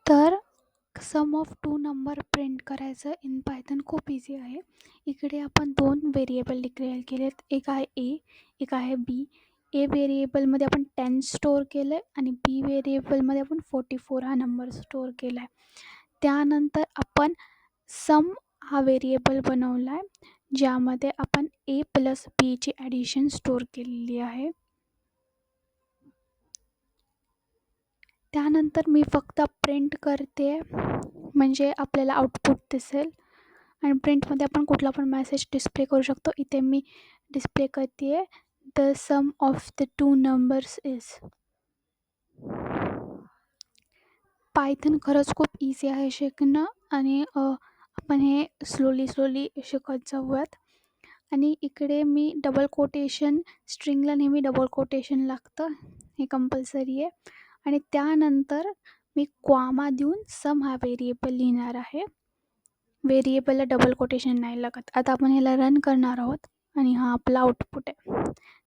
तर सम of to number print करायचं in Python खूप इझी आहे. इकडे आपण दोन व्हेरिएबल डिक्लेअर केलेत, एक आहे ए, एक आहे बी. ए व्हेरिएबलमध्ये आपण 10 स्टोअर केलं आहे आणि बी व्हेरिएबलमध्ये आपण 44 हा नंबर स्टोअर केला आहे. त्यानंतर आपण सम हा व्हेरिएबल बनवला आहे, ज्यामध्ये आपण ए प्लस बीची ॲडिशन स्टोअर केलेली आहे. त्यानंतर मी फक्त प्रिंट करते, म्हणजे आपल्याला आउटपुट दिसेल आणि प्रिंटमध्ये आपण कुठला पण मेसेज डिस्प्ले करू शकतो. इथे मी डिस्प्ले करते आहे, the sum of the two numbers is. Python खरंच खूप इझी आहे शिकणं आणि आपण हे स्लोली शिकत जाऊयात. आणि इकडे मी डबल कोटेशन, स्ट्रिंगला नेहमी डबल कोटेशन लागतं, हे कंपल्सरी आहे. आणि त्यानंतर मी कॉमा देऊन सम हा व्हेरिएबल लिहिणार आहे. व्हेरिएबलला डबल कोटेशन नाही लागत. आता आपण ह्याला रन करणार आहोत आणि हा आपला आउटपुट आहे.